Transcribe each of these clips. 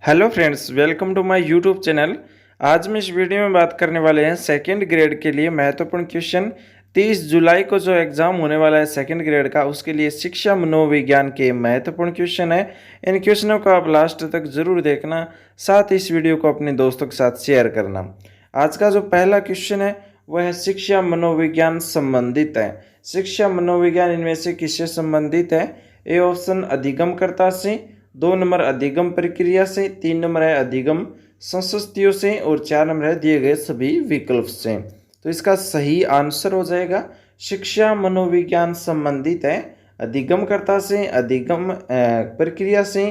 Hello friends, welcome to my YouTube channel. आज हम इस वीडियो में बात करने वाले हैं सेकंड ग्रेड के लिए महत्वपूर्ण क्वेश्चन। 30 जुलाई को जो एग्ज़ाम होने वाला है सेकंड ग्रेड का, उसके लिए शिक्षा मनोविज्ञान के महत्वपूर्ण क्वेश्चन है। इन क्वेश्चनों को आप लास्ट तक ज़रूर देखना, साथ ही इस वीडियो को अपने दोस्तों के साथ शेयर करना। आज का जो पहला क्वेश्चन है वह है शिक्षा मनोविज्ञान संबंधित है। शिक्षा मनोविज्ञान इनमें से किससे संबंधित है? ए ऑप्शन अधिगमकर्ता से, 2 नंबर अधिगम प्रक्रिया से, 3 नंबर है अधिगम संस्थितियों से और 4 नंबर है दिए गए सभी विकल्प से। तो इसका सही आंसर हो जाएगा शिक्षा मनोविज्ञान संबंधित है अधिगमकर्ता से, अधिगम प्रक्रिया से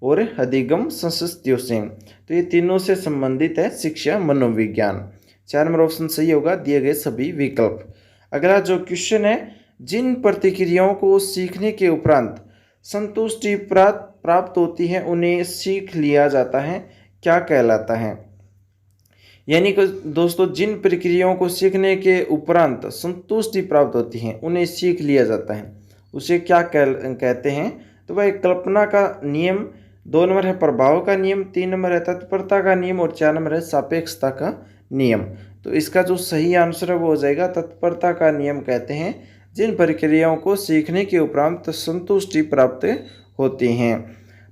और अधिगम संस्थितियों से। तो ये तीनों से संबंधित है शिक्षा मनोविज्ञान। 4 नंबर ऑप्शन सही होगा, दिए गए सभी विकल्प। अगला जो क्वेश्चन है, जिन प्रतिक्रियाओं को सीखने के उपरांत संतुष्टि प्राप्त होती है उन्हें सीख लिया जाता है, क्या कहलाता है? यानी कि दोस्तों, जिन प्रक्रियाओं को सीखने के उपरांत संतुष्टि प्राप्त होती है उन्हें सीख लिया जाता है, उसे क्या कहते हैं? तो भाई कल्पना का नियम, 2 नंबर है प्रभाव का नियम, 3 नंबर है तत्परता का नियम और 4 नंबर है सापेक्षता का नियम। तो इसका जो सही आंसर है वो हो जाएगा तत्परता का नियम कहते हैं जिन प्रक्रियाओं को सीखने के उपरांत संतुष्टि प्राप्त होती हैं।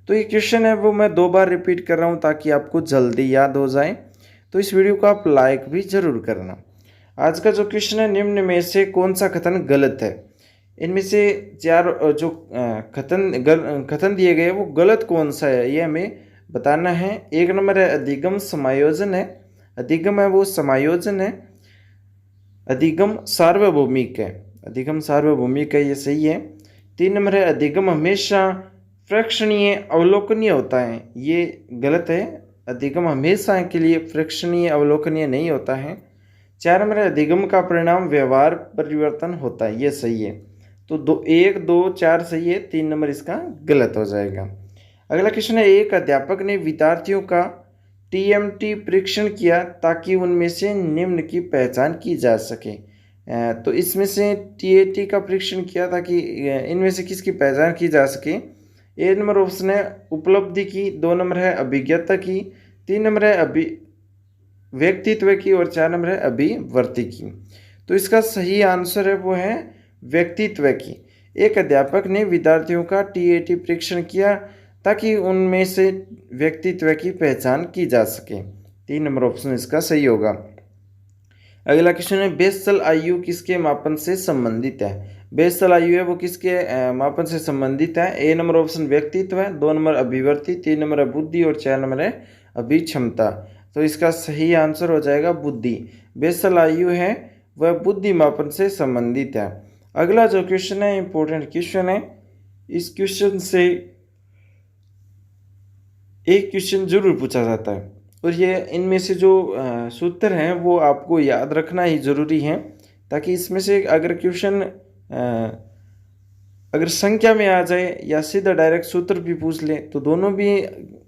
तो ये क्वेश्चन है वो मैं 2 बार रिपीट कर रहा हूँ ताकि आपको जल्दी याद हो जाए। तो इस वीडियो को आप लाइक भी जरूर करना। आज का जो क्वेश्चन है, निम्न में से कौन सा कथन गलत है? इनमें से 4 जो कथन दिए गए वो गलत कौन सा है ये हमें बताना है। 1 नंबर है अधिगम समायोजन है, अधिगम है वो समायोजन है। अधिगम सार्वभौमिक है, अधिगम सार्वभौमिक है, ये सही है। 3 नंबर है अधिगम हमेशा प्रेक्षणीय अवलोकनीय होता है, ये गलत है। अधिगम हमेशा के लिए प्रेक्षणीय अवलोकनीय नहीं होता है। 4 नंबर है अधिगम का परिणाम व्यवहार परिवर्तन होता है, ये सही है। तो 1, 2, 4 सही है, 3 नंबर इसका गलत हो जाएगा। अगला क्वेश्चन है, एक अध्यापक ने विद्यार्थियों का टीएमटी परीक्षण किया ताकि उनमें से निम्न की पहचान की जा सके। तो इसमें से टीएटी का परीक्षण किया ताकि इनमें से किसकी पहचान की जा सके। 1 नंबर ऑप्शन है उपलब्धि की, 2 नंबर है अभिज्ञता की, 3 नंबर है व्यक्तित्व की और 4 नंबर है अभिवर्ती की। तो इसका सही आंसर है वो है व्यक्तित्व की। एक अध्यापक ने विद्यार्थियों का टीएटी परीक्षण किया ताकि उनमें से व्यक्तित्व की पहचान की जा सके। 3 नंबर ऑप्शन इसका सही होगा। अगला क्वेश्चन है, बेसल आयु किसके मापन से संबंधित है? बेसल आयु है वो किसके मापन से संबंधित है? 1 नंबर ऑप्शन व्यक्तित्व है, 2 नंबर अभिवर्ती, 3 नंबर है बुद्धि और 4 नंबर है अभिक्षमता। तो इसका सही आंसर हो जाएगा बुद्धि। बेसल आयु है वह बुद्धि मापन से संबंधित है। अगला जो क्वेश्चन है इंपॉर्टेंट क्वेश्चन है, इस क्वेश्चन से एक क्वेश्चन जरूर पूछा जाता है और ये इनमें से जो सूत्र हैं वो आपको याद रखना ही ज़रूरी है, ताकि इसमें से अगर क्वेश्चन अगर संख्या में आ जाए या सीधा डायरेक्ट सूत्र भी पूछ ले तो दोनों भी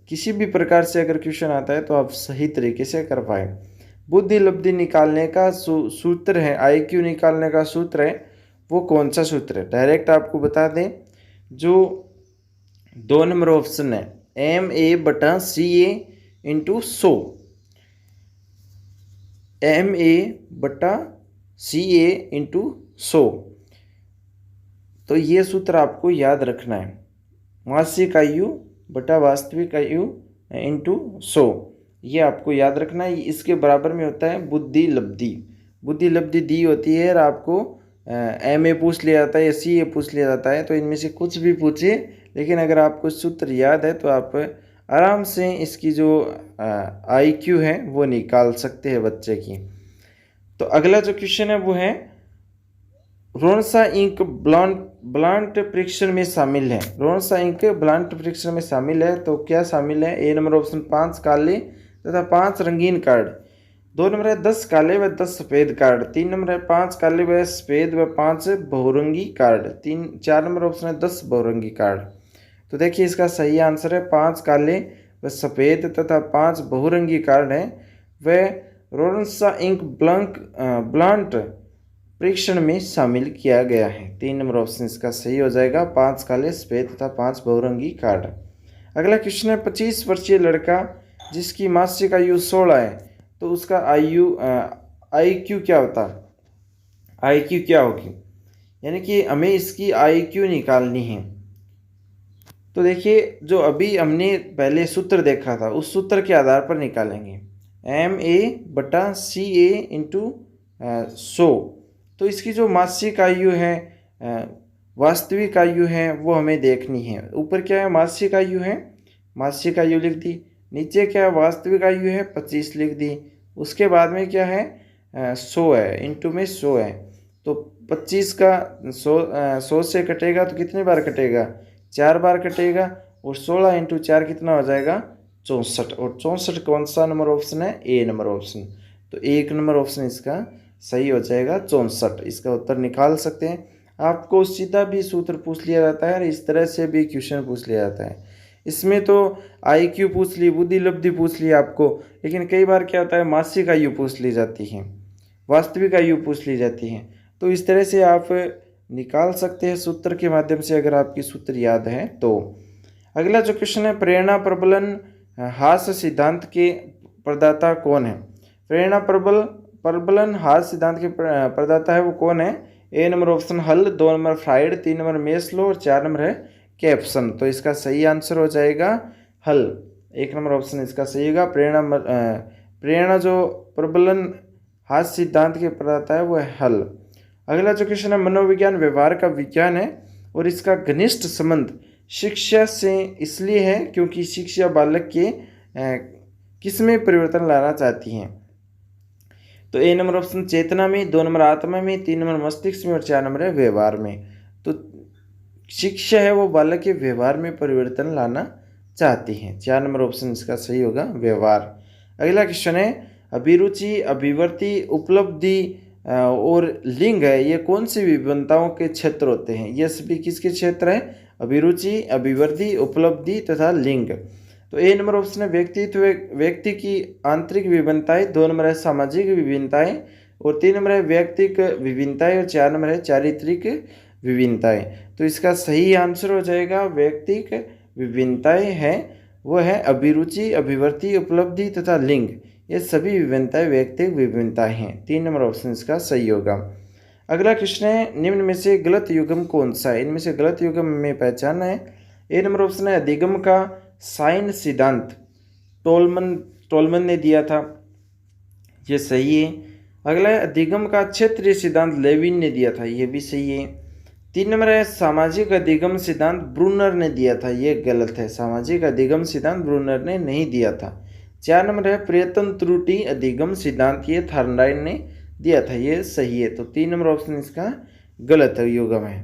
किसी भी प्रकार से अगर क्वेश्चन आता है तो आप सही तरीके से कर पाए। बुद्धि लब्धि निकालने का सूत्र है, आईक्यू निकालने का सूत्र है, वो कौन सा सूत्र है? डायरेक्ट आपको बता दें, जो 2 नंबर ऑप्शन है MA/CA इंटू 100, MA/CA इंटू 100। तो ये सूत्र आपको याद रखना है, मासिक आयु बटा वास्तविक आयु इंटू 100, ये आपको याद रखना है। इसके बराबर में होता है बुद्धि लब्धि। बुद्धि लब्धि दी होती है और आपको MA पूछ लिया जाता है या CA पूछ लिया जाता है, तो इनमें से कुछ भी पूछिए, लेकिन अगर आपको सूत्र याद है तो आप आराम से इसकी जो IQ है वो निकाल सकते हैं बच्चे की। तो अगला जो क्वेश्चन है वो है, रोनसा इंक ब्लांट परीक्षण में शामिल है। रोनसा इंक ब्लांट परीक्षण में शामिल है तो क्या शामिल है? 1 नंबर ऑप्शन 5 काले तथा 5 रंगीन कार्ड, 2 नंबर है 10 काले व 10 सफ़ेद कार्ड, 3 नंबर है 5 काले व सफ़ेद व 5 बहुरंगी कार्ड, 4 नंबर ऑप्शन है 10 बहुरंगी कार्ड। तो देखिए इसका सही आंसर है 5 काले व सफ़ेद तथा 5 बहुरंगी कार्ड है वह रोनसा इंक ब्लांट परीक्षण में शामिल किया गया है। 3 नंबर ऑप्शन इसका सही हो जाएगा, 5 काले सफ़ेद तथा 5 बहुरंगी कार्ड। अगला क्वेश्चन है 25 वर्षीय लड़का जिसकी मासिक आयु 16 है, तो उसका IQ क्या होता है? IQ क्या होगी, यानी कि हमें इसकी IQ निकालनी है। तो देखिए, जो अभी हमने पहले सूत्र देखा था उस सूत्र के आधार पर निकालेंगे, MA/CA इंटू 100। तो इसकी जो मासिक आयु है, वास्तविक आयु है, वो हमें देखनी है। ऊपर क्या है, मासिक आयु है, मासिक आयु लिख दी। नीचे क्या है, वास्तविक आयु है, 25 लिख दी। उसके बाद में क्या है, 100 है, इंटू में 100 है। तो 25 का 100 से कटेगा तो कितनी बार कटेगा, 4 बार कटेगा। और 16 इंटू 4 कितना हो जाएगा, 64। और 64 कौन सा नंबर ऑप्शन है, ए नंबर ऑप्शन। तो 1 नंबर ऑप्शन इसका सही हो जाएगा, 64। इसका उत्तर निकाल सकते हैं। आपको सीधा भी सूत्र पूछ लिया जाता है और इस तरह से भी क्वेश्चन पूछ लिया जाता है। इसमें तो IQ पूछ ली, बुद्धि लब्धि पूछ ली आपको, लेकिन कई बार क्या होता है, मासिक आयु पूछ ली जाती है, वास्तविक आयु पूछ ली जाती है। तो इस तरह से आप निकाल सकते हैं सूत्र के माध्यम से, अगर आपकी सूत्र याद है तो। अगला जो क्वेश्चन है, प्रेरणा प्रबलन हास्य सिद्धांत के प्रदाता कौन है? प्रेरणा प्रबलन हास्य सिद्धांत के प्रदाता है वो कौन है? ए नंबर ऑप्शन हल, 2 नंबर फ्राइड, 3 नंबर मेस्लो और 4 नंबर है कैप्सन। तो इसका सही आंसर हो जाएगा हल, 1 नंबर ऑप्शन इसका सही होगा। प्रेरणा जो प्रबलन हास्य सिद्धांत के प्रदाता है वो है हल। अगला जो क्वेश्चन है, मनोविज्ञान व्यवहार का विज्ञान है और इसका घनिष्ठ संबंध शिक्षा से इसलिए है क्योंकि शिक्षा बालक के किसमें परिवर्तन लाना चाहती है? तो ए नंबर ऑप्शन चेतना में, 2 नंबर आत्मा में, 3 नंबर मस्तिष्क में और 4 नंबर है व्यवहार में। तो शिक्षा है वो बालक के व्यवहार में परिवर्तन लाना चाहती है, 4 नंबर ऑप्शन इसका सही होगा, व्यवहार। अगला क्वेश्चन है, अभिरुचि, अभिवृत्ति, उपलब्धि और लिंग है, ये कौन सी विभिन्नताओं के क्षेत्र होते हैं? ये सभी किसके क्षेत्र है? अभिरुचि, अभिवृत्ति, उपलब्धि तथा लिंग। तो ए नंबर ऑप्शन है व्यक्ति की आंतरिक विभिन्नताएं, 2 नंबर है सामाजिक विभिन्नताएं और 3 नंबर है व्यक्तिक विभिन्नताएं और 4 नंबर है चारित्रिक विभिन्नताएं। तो इसका सही आंसर हो जाएगा व्यक्तिक विभिन्नताएं है वो है अभिरुचि, अभिवृत्ति, उपलब्धि तथा लिंग। ये सभी विभिन्नताएं व्यक्तिक विभिन्नताएं हैं, 3 नंबर ऑप्शन इसका सही होगा। अगला क्वेश्चन है, निम्न में से गलत युग्म कौन सा है? इनमें से गलत युग्म में पहचानना है। ए नंबर ऑप्शन है अधिगम का साइन सिद्धांत टोलमन ने दिया था, ये सही है। अगला है अधिगम का क्षेत्रीय सिद्धांत लेविन ने दिया था, ये भी सही है। 3 नंबर है सामाजिक अधिगम सिद्धांत ब्रूनर ने दिया था, ये गलत है, सामाजिक अधिगम सिद्धांत ब्रूनर ने नहीं दिया था। 4 नंबर है प्रयत्न त्रुटि अधिगम सिद्धांत, ये थार्नडाइन ने दिया था, ये सही है। तो 3 नंबर ऑप्शन इसका गलत युग्म है।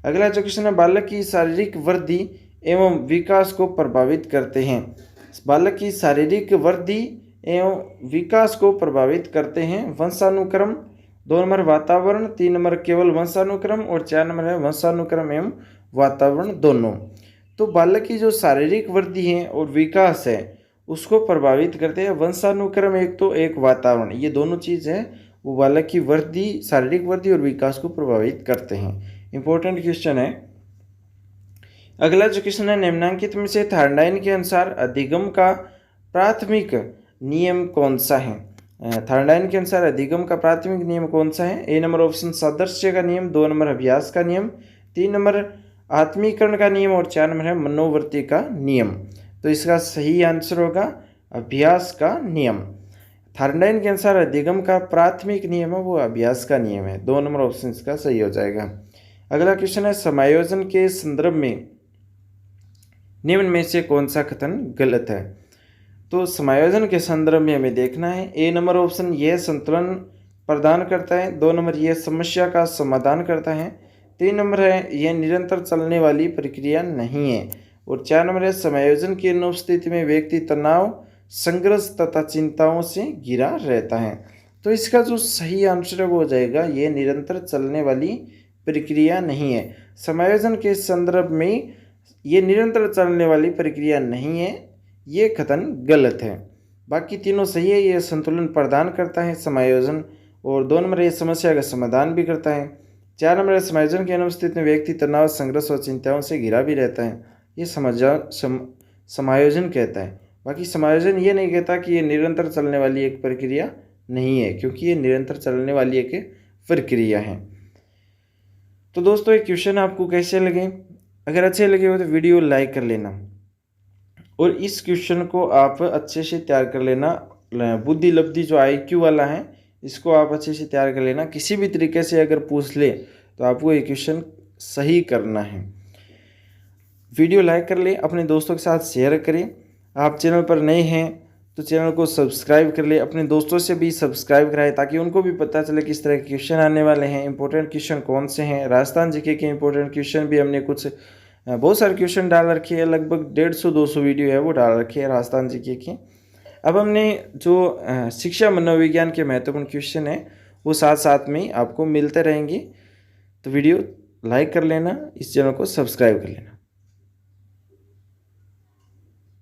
अगला जो क्वेश्चन है, बालक की शारीरिक वृद्धि एवं विकास को प्रभावित करते हैं। बालक की शारीरिक वृद्धि एवं विकास को प्रभावित करते हैं वंशानुक्रम, 2 नंबर वातावरण, 3 नंबर केवल वंशानुक्रम और 4 नंबर है वंशानुक्रम एवं वातावरण दोनों। तो बालक की जो शारीरिक वृद्धि है और विकास है उसको प्रभावित करते हैं वंशानुक्रम एक तो एक वातावरण, ये दोनों चीज़ है वो बालक की वृद्धि, शारीरिक वृद्धि और विकास को प्रभावित करते हैं। इंपॉर्टेंट क्वेश्चन है। अगला जो क्वेश्चन है, निम्नांकित में से थार्नडाइन के अनुसार अधिगम का प्राथमिक नियम कौन सा है? थार्नडाइन के अनुसार अधिगम का प्राथमिक नियम कौन सा है? ए नंबर ऑप्शन सादृश्य का नियम, 2 नंबर अभ्यास का नियम, 3 नंबर आत्मीकरण का नियम और 4 नंबर है मनोवृत्ति का नियम। तो इसका सही आंसर होगा अभ्यास का नियम। थार्नडाइन के अनुसार अधिगम का प्राथमिक नियम है वो अभ्यास का नियम है, 2 नंबर ऑप्शन इसका सही हो जाएगा। अगला क्वेश्चन है, समायोजन के संदर्भ में निम्न में से कौन सा कथन गलत है? तो समायोजन के संदर्भ में हमें देखना है। ए नंबर ऑप्शन यह संतुलन प्रदान करता है, 2 नंबर यह समस्या का समाधान करता है, 3 नंबर है यह निरंतर चलने वाली प्रक्रिया नहीं है और 4 नंबर है समायोजन की अनुपस्थिति में व्यक्ति तनाव, संघर्ष तथा चिंताओं से घिरा रहता है। तो इसका जो सही आंसर है वो हो जाएगा ये निरंतर चलने वाली प्रक्रिया नहीं है। समायोजन के संदर्भ में ये निरंतर चलने वाली प्रक्रिया नहीं है, ये कथन गलत है। बाकी तीनों सही है, ये संतुलन प्रदान करता है समायोजन, और 2 नंबर ये समस्या का समाधान भी करता है, 4 नंबर समायोजन की अनुपस्थिति में व्यक्ति तनाव, संघर्ष और चिंताओं से घिरा भी रहता है, ये समायोजन कहता है। बाकी समायोजन ये नहीं कहता कि ये निरंतर चलने वाली एक प्रक्रिया नहीं है, क्योंकि ये निरंतर चलने वाली एक प्रक्रिया है। तो दोस्तों, ये क्वेश्चन आपको कैसे लगे? अगर अच्छे लगे हो तो वीडियो लाइक कर लेना और इस क्वेश्चन को आप अच्छे से तैयार कर लेना। बुद्धि लब्धि जो IQ वाला है, इसको आप अच्छे से तैयार कर लेना। किसी भी तरीके से अगर पूछ ले तो आपको ये क्वेश्चन सही करना है। वीडियो लाइक कर ले, अपने दोस्तों के साथ शेयर करें। आप चैनल पर नए हैं तो चैनल को सब्सक्राइब कर ले, अपने दोस्तों से भी सब्सक्राइब कराएं ताकि उनको भी पता चले किस तरह के क्वेश्चन आने वाले हैं, इंपॉर्टेंट क्वेश्चन कौन से हैं। राजस्थान जीके के इंपॉर्टेंट क्वेश्चन भी हमने बहुत सारे क्वेश्चन डाल रखे हैं, लगभग 150-200 वीडियो है वो डाल रखी है राजस्थान जीके की। अब हमने जो शिक्षा मनोविज्ञान के महत्वपूर्ण क्वेश्चन है वो साथ साथ में आपको मिलते रहेंगे। तो वीडियो लाइक कर लेना, इस चैनल को सब्सक्राइब कर लेना।